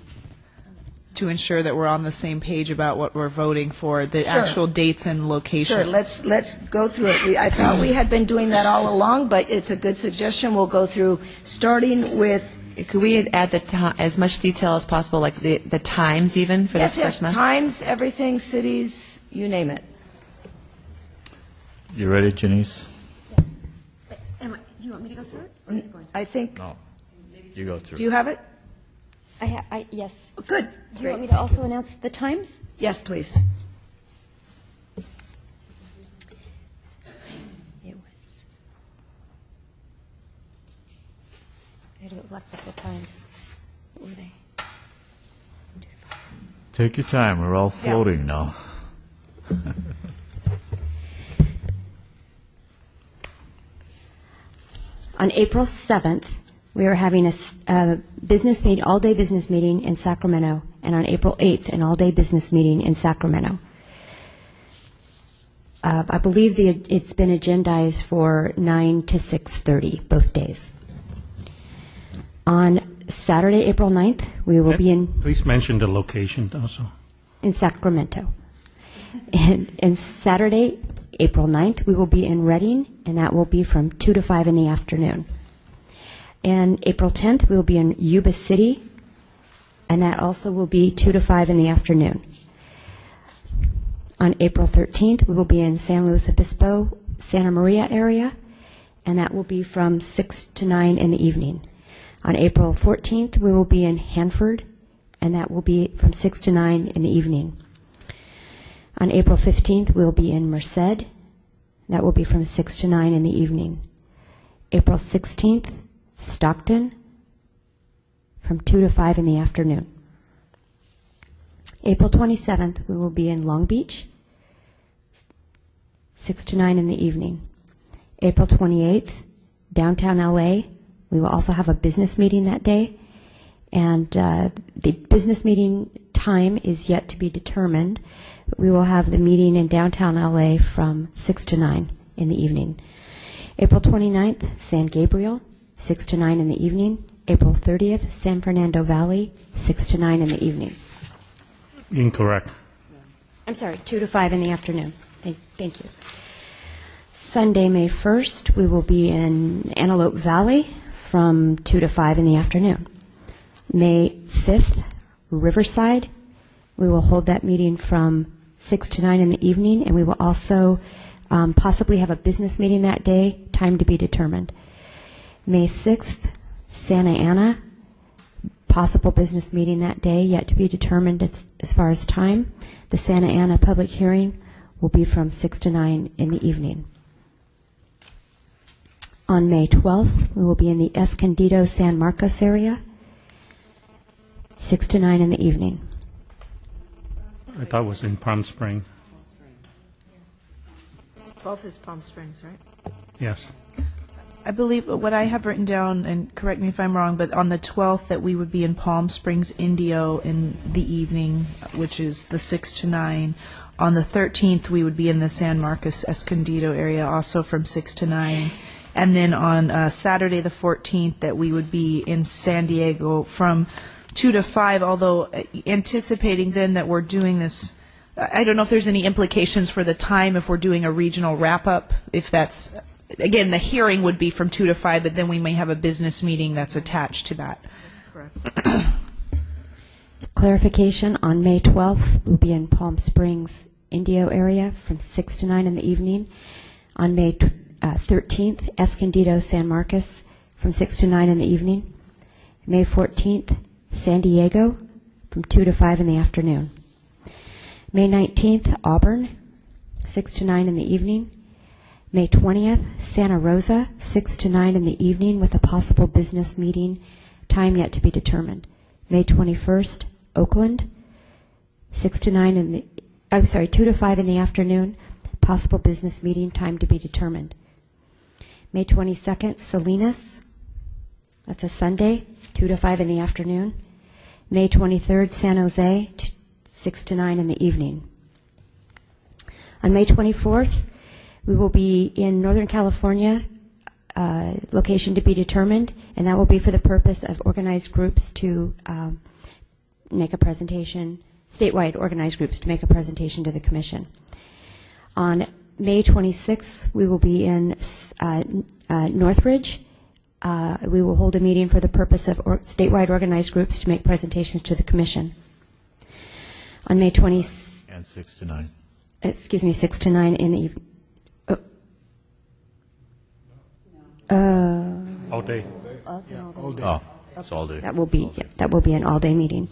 to ensure that we're on the same page about what we're voting for, the
Sure.
actual dates and locations.
Sure, let's go through it. I thought we had been doing that all along, but it's a good suggestion. We'll go through, starting with,
Could we add as much detail as possible, like the times even for this first month?
times, everything, cities, you name it.
You ready, Janice?
Do you want me to go through it?
I think,
No. You go through.
do you have it?
Yes.
Good.
Do you want me to also announce the times?
Yes, please.
It was. I had to look up the times. What were they?
Take your time. We're all floating now.
On April 7th, we are having a business meeting, all-day business meeting in Sacramento, and on April 8th, an all-day business meeting in Sacramento. I believe it's been agendized for 9 to 6:30, both days. On Saturday, April 9th, we will be
Please mention the location also.
in Sacramento. And Saturday, April 9th, we will be in Redding, and that will be from 2 to 5 in the afternoon. And April 10th, we will be in Yuba City, and that also will be 2 to 5 in the afternoon. On April 13th, we will be in San Luis Obispo, Santa Maria area, and that will be from 6 to 9 in the evening. On April 14th, we will be in Hanford, and that will be from 6 to 9 in the evening. On April 15th, we'll be in Merced. That will be from 6 to 9 in the evening. April 16th, Stockton, from 2 to 5 in the afternoon. April 27th, we will be in Long Beach, 6 to 9 in the evening. April 28th, downtown LA. We will also have a business meeting that day, and the business meeting time is yet to be determined. We will have the meeting in downtown LA from 6 to 9 in the evening. April 29th, San Gabriel, 6 to 9 in the evening. April 30th, San Fernando Valley, 6 to 9 in the evening.
Incorrect.
I'm sorry, 2 to 5 in the afternoon. Thank you. Sunday, May 1st, we will be in Antelope Valley from 2 to 5 in the afternoon. May 5th, Riverside. We will hold that meeting from 6 to 9 in the evening, and we will also possibly have a business meeting that day, time to be determined. May 6th, Santa Ana, possible business meeting that day, yet to be determined as far as time. The Santa Ana public hearing will be from 6 to 9 in the evening. On May 12th, we will be in the Escondido, San Marcos area, 6 to 9 in the evening.
I thought it was in Palm Springs.
12th is Palm Springs, right?
Yes.
I believe what I have written down, and correct me if I'm wrong, but on the 12th that we would be in Palm Springs, Indio in the evening, which is the 6 to 9. On the 13th, we would be in the San Marcos Escondido area, also from 6 to 9. And then on Saturday the 14th, that we would be in San Diego from 2 to 5, although anticipating then that we're doing this, I don't know if there's any implications for the time if we're doing a regional wrap-up, if that's, again, the hearing would be from 2 to 5, but then we may have a business meeting that's attached to that.
Correct.
Clarification, on May 12th, we'll be in Palm Springs, Indio area from 6 to 9 in the evening. On May 13th, Escondido, San Marcos from 6 to 9 in the evening. May 14th, San Diego from 2 to 5 in the afternoon. May 19th, Auburn, 6 to 9 in the evening. May 20th, Santa Rosa, 6 to 9 in the evening with a possible business meeting, time yet to be determined. May 21st, Oakland, 6 to 9 in the, 2 to 5 in the afternoon, possible business meeting, time to be determined. May 22nd, Salinas, that's a Sunday, 2 to 5 in the afternoon. May 23rd, San Jose, 6 to 9 in the evening. On May 24th, we will be in Northern California, location to be determined, and that will be for the purpose of organized groups to make a presentation, statewide organized groups to make a presentation to the Commission. On May 26th, we will be in Northridge. We will hold a meeting for the purpose of statewide organized groups to make presentations to the Commission. On May 20th,
And 6 to 9.
6 to 9 in the evening.
All day.
Oh, it's all day.
That will be an all-day meeting.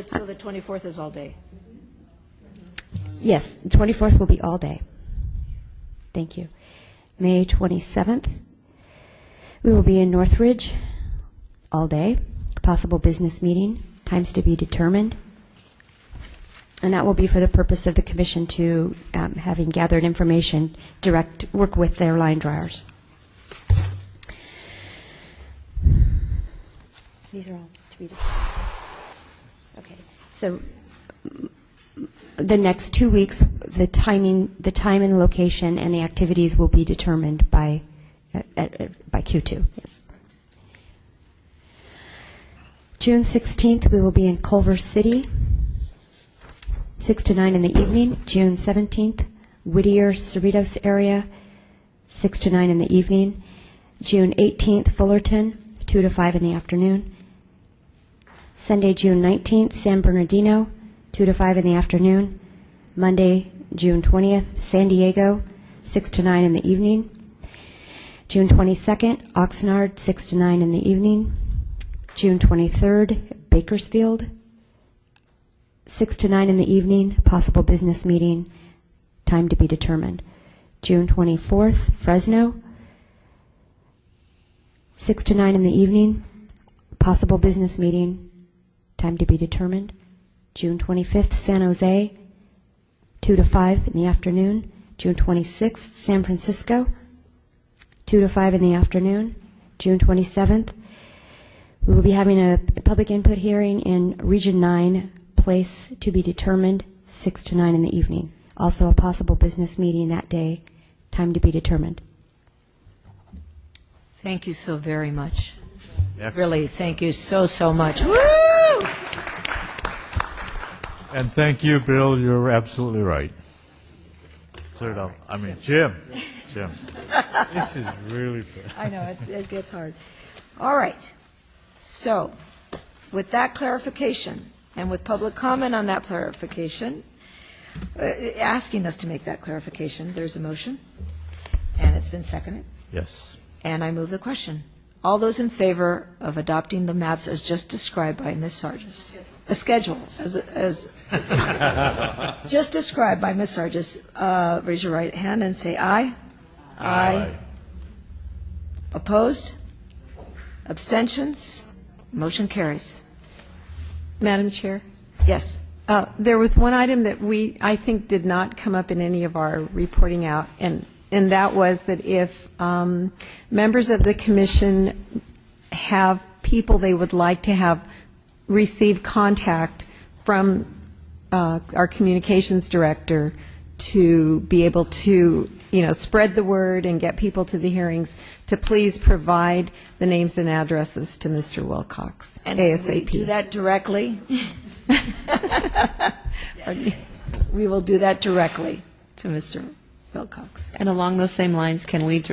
So the 24th is all day?
Yes, the 24th will be all day. Thank you. May 27th, we will be in Northridge all day. Possible business meeting, times to be determined. And that will be for the purpose of the Commission to, having gathered information, work with their line dryers. These are all to be determined. Okay, so the next 2 weeks, the time and location and the activities will be determined by Q2. Yes. June 16th, we will be in Culver City, 6 to 9 in the evening. June 17th, Whittier, Cerritos area, 6 to 9 in the evening. June 18th, Fullerton, 2 to 5 in the afternoon. Sunday, June 19th, San Bernardino, 2 to 5 in the afternoon. Monday, June 20th, San Diego, 6 to 9 in the evening. June 22nd, Oxnard, 6 to 9 in the evening. June 23rd, Bakersfield, 6 to 9 in the evening, possible business meeting, time to be determined. June 24th, Fresno, 6 to 9 in the evening, possible business meeting, time to be determined. June 25th, San Jose, 2 to 5 in the afternoon. June 26th, San Francisco, 2 to 5 in the afternoon. June 27th, we will be having a public input hearing in Region 9, place to be determined, 6 to 9 in the evening. Also a possible business meeting that day, time to be determined.
Thank you so very much.
Excellent.
Really, thank you so much. Woo!
And thank you, Bill. You're absolutely right. Cleared up. I mean, Jim. This is really bad.
I know, it gets hard. All right. So, with that clarification, and with public comment on that clarification, asking us to make that clarification, there's a motion, and it's been seconded,
Yes.
and I move the question. All those in favor of adopting the maps as just described by Ms. Sargis? The schedule, as just described by Ms. Sargis, raise your right hand and say aye. Aye. Opposed? Abstentions? Motion carries.
Madam Chair?
Yes.
There was one item that I think, did not come up in any of our reporting out, and that was that if members of the Commission have people they would like to have receive contact from our communications director to be able to, spread the word and get people to the hearings, to please provide the names and addresses to Mr. Wilcox,
And
ASAP.
we do that directly? We will do that directly to Mr. Wilcox.
And along those same lines, can we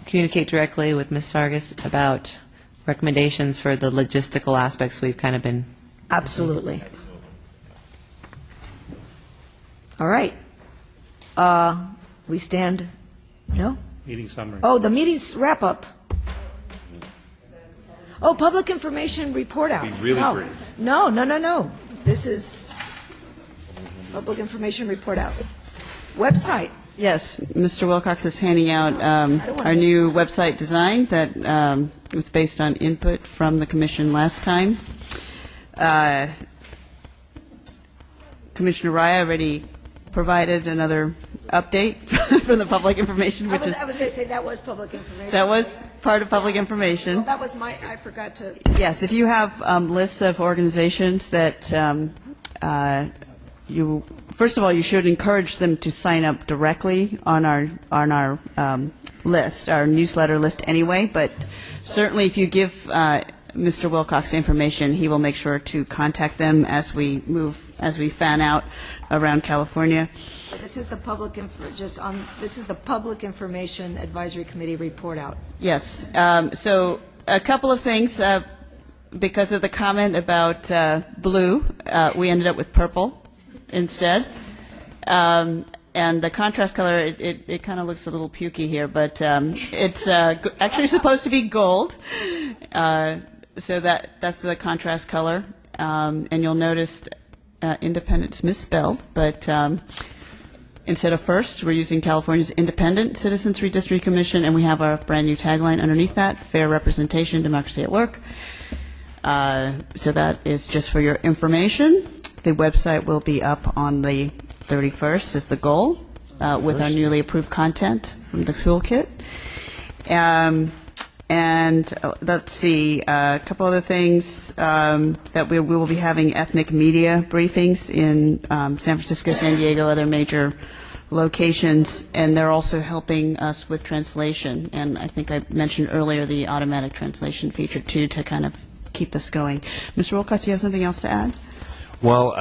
communicate directly with Ms. Sargis about recommendations for the logistical aspects we've kind of been...
Absolutely. All right. We stand, no?
Meeting summary.
Oh, the meeting's wrap-up. Oh, public information report out.
Be really
No.
brief.
No. This is, Public information report out. Website.
Yes, Mr. Wilcox is handing out our new website design that was based on input from the commission last time. Commissioner Raya already provided another update from the public information, which
I was going to say that was public information.
that was part of public information.
Well, that was I forgot to.
Yes, if you have lists of organizations that first of all, you should encourage them to sign up directly on our list, our newsletter list anyway, but certainly if you give Mr. Wilcox information, he will make sure to contact them as we fan out around California.
This is the public this is the Public Information Advisory Committee report out.
Yes. So a couple of things. Because of the comment about blue, we ended up with purple instead. And the contrast color, it kind of looks a little pukey here, but it's actually supposed to be gold. So that's the contrast color. And you'll notice independent's misspelled, but instead of first, we're using California's Independent Citizens Redistricting Commission, and we have our brand new tagline underneath that, fair representation, democracy at work. So that is just for your information. The website will be up on the 31st is the goal, with our newly approved content from the toolkit. And let's see, a couple other things, that we will be having ethnic media briefings in San Francisco, San Diego, other major locations, and they're also helping us with translation. And I think I mentioned earlier the automatic translation feature, too, to kind of keep us going. Mr. Wilcox, do you have something else to add?
Well,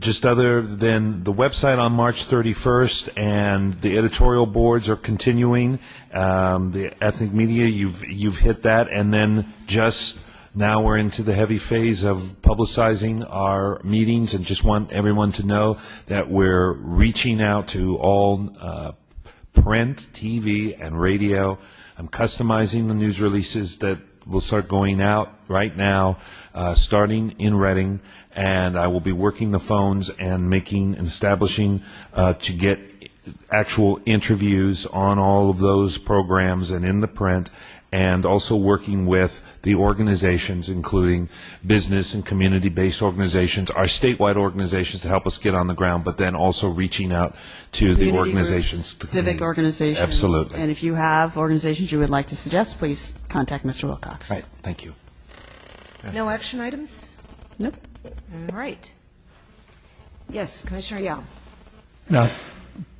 just other than the website on March 31st and the editorial boards are continuing. The ethnic media, you've hit that, and then just now we're into the heavy phase of publicizing our meetings, and just want everyone to know that we're reaching out to all print, TV, and radio. I'm customizing the news releases that will start going out right now, starting in Reading, and I will be working the phones and making and establishing to get actual interviews on all of those programs and in the print, and also working with the organizations, including business and community-based organizations, our statewide organizations to help us get on the ground, but then also reaching out to the organizations.
Groups, civic organizations.
Absolutely.
And if you have organizations you would like to suggest, please contact Mr. Wilcox.
Right. Thank you.
No action items?
Nope.
All right. Yes, Commissioner Yao.
Now,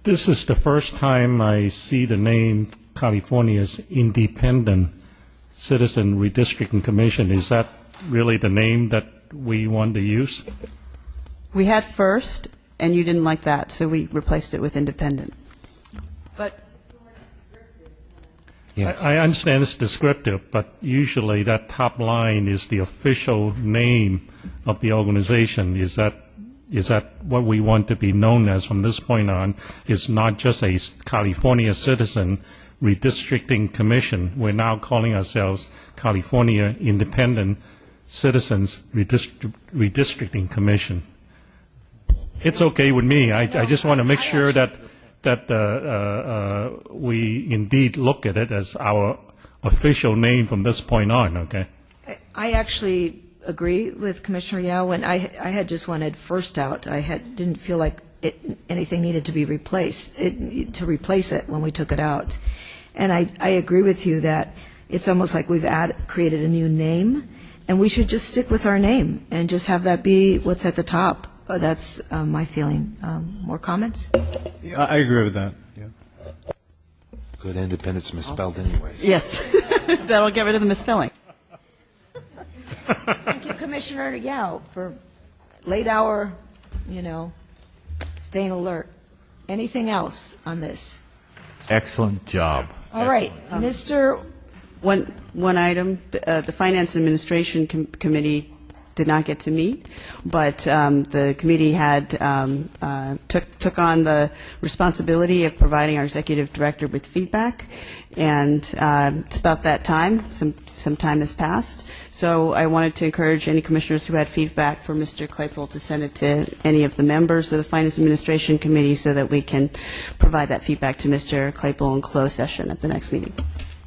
this is the first time I see the name California's Independent Citizen Redistricting Commission. Is that really the name that we want to use?
We had first, and you didn't like that, so we replaced it with independent.
But
yes. I understand it's descriptive, but usually that top line is the official name of the organization. Is that what we want to be known as from this point on? It's not just a California Citizen Redistricting Commission. We're now calling ourselves California Independent Citizens Redistricting Commission. It's okay with me. I just want to make sure that we indeed look at it as our official name from this point on, okay?
I actually agree with Commissioner Yao. When I had just wanted first out, didn't feel like anything needed to be replaced, to replace it when we took it out. And I agree with you that it's almost like we've created a new name, and we should just stick with our name and just have that be what's at the top. That's my feeling. More comments?
Yeah, I agree with that. Yeah.
Good, independence misspelled anyways.
Yes. That'll get rid of the misspelling.
Thank you, Commissioner Yao, for late hour, staying alert. Anything else on this?
Excellent job.
All right, Mr.
One item, the Finance and Administration Committee did not get to meet, but the committee had took on the responsibility of providing our executive director with feedback, and it's about that time. Some time has passed, so I wanted to encourage any commissioners who had feedback for Mr. Claypool to send it to any of the members of the Finance Administration Committee so that we can provide that feedback to Mr. Claypool in closed session at the next meeting.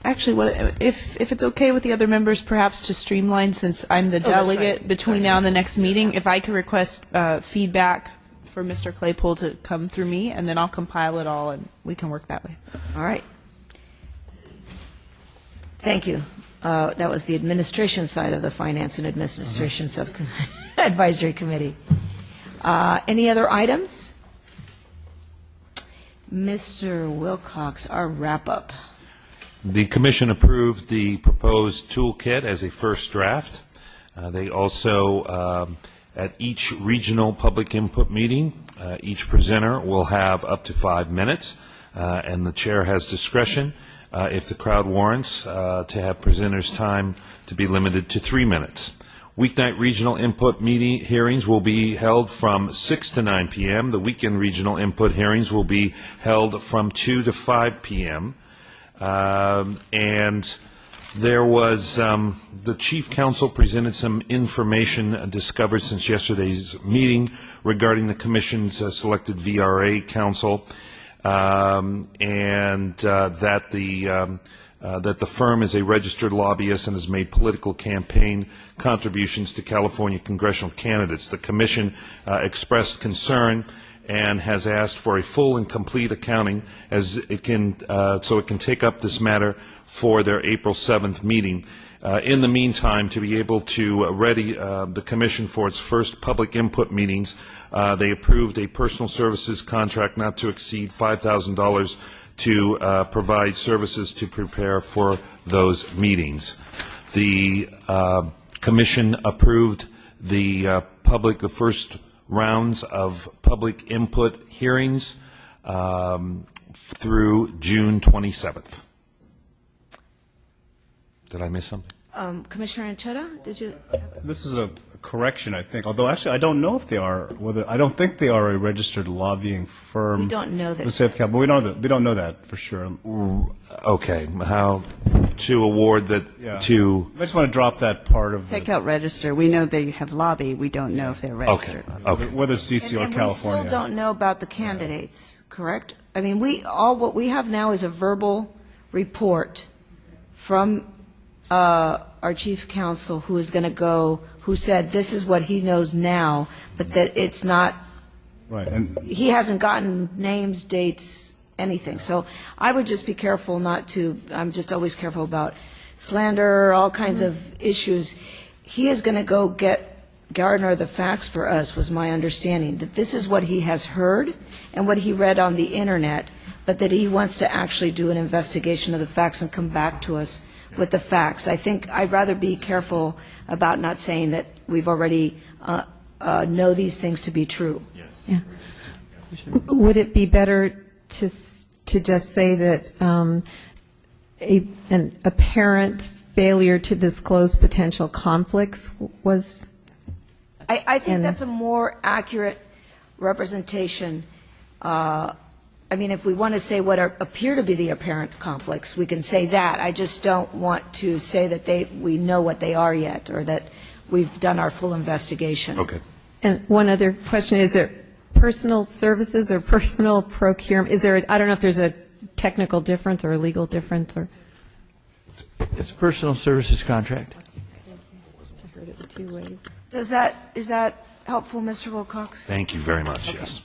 Actually, if it's okay with the other members, perhaps to streamline, since I'm the delegate between now and the next meeting, if I could request feedback for Mr. Claypool to come through me, and then I'll compile it all, and we can work that way.
All right. Thank you. That was the administration side of the Finance and Administration Advisory Committee. Any other items? Mr. Wilcox, our wrap-up.
The Commission approved the proposed toolkit as a first draft. They also, at each regional public input meeting, each presenter will have up to 5 minutes, and the chair has discretion, if the crowd warrants, to have presenters' time to be limited to 3 minutes. Weeknight regional input meeting hearings will be held from 6 to 9 p.m. The weekend regional input hearings will be held from 2 to 5 p.m. And there was, the Chief Counsel presented some information discovered since yesterday's meeting regarding the Commission's selected VRA counsel, and that the firm is a registered lobbyist and has made political campaign contributions to California congressional candidates. The Commission expressed concern and has asked for a full and complete accounting as it can, so it can take up this matter for their April 7th meeting. In the meantime, to be able to ready the Commission for its first public input meetings, they approved a personal services contract not to exceed $5,000 to provide services to prepare for those meetings. The Commission approved the first rounds of public input hearings through June 27th. Did I miss something?
Commissioner Anchetta, did you?
This is a correction, I think. Although actually, I don't know if they are. I don't think they are a registered lobbying firm.
We don't know that.
But we don't know that for sure.
Okay, how to award that to?
I just want to drop that part of.
Take out register. We know they have lobby. We don't know if they're registered.
Okay.
Whether it's DC or
and
California.
We still don't know about the candidates, correct? I mean, what we have now is a verbal report from our chief counsel, who is going to go, who said this is what he knows now, but that it's not.
Right. And
he hasn't gotten names, dates, anything. So I would just be careful not to. I'm just always careful about slander, all kinds of issues. He is going to go garner the facts for us, was my understanding, that this is what he has heard and what he read on the internet, but that he wants to actually do an investigation of the facts and come back to us with the facts. I think I'd rather be careful about not saying that we've already know these things to be true.
yes.
Yeah. Would it be better to just say that an apparent failure to disclose potential conflicts was?
I think that's a more accurate representation. I mean, if we want to say what appear to be the apparent conflicts, we can say that. I just don't want to say that we know what they are yet, or that we've done our full investigation.
Okay.
And one other question, is there personal services or personal procurement? Is there, I don't know if there's a technical difference or a legal difference, or?
It's a personal services contract.
I heard it 2 ways.
Is that helpful, Mr. Wilcox?
Thank you very much, yes.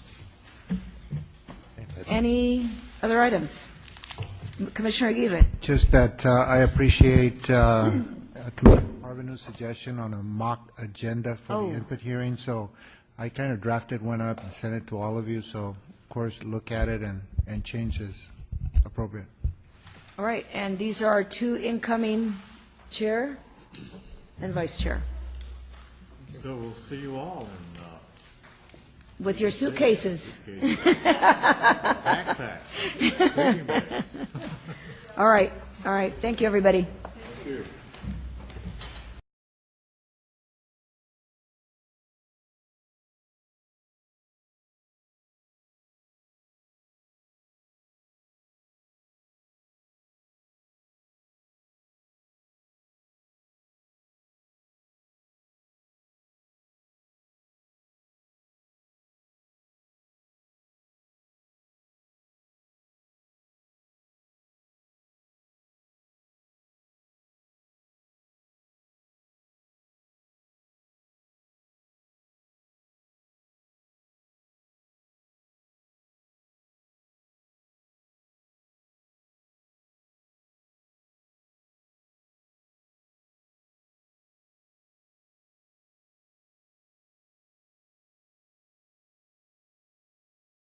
Any other items? Commissioner Aguirre.
Just that I appreciate Commissioner Parvenu's suggestion on a mock agenda for the input hearing, so I kind of drafted one up and sent it to all of you, so of course look at it and change as appropriate.
All right, and these are our 2 incoming chair and vice chair.
So we'll see you all in
With your suitcases.
backpacks.
All right. Thank you, everybody.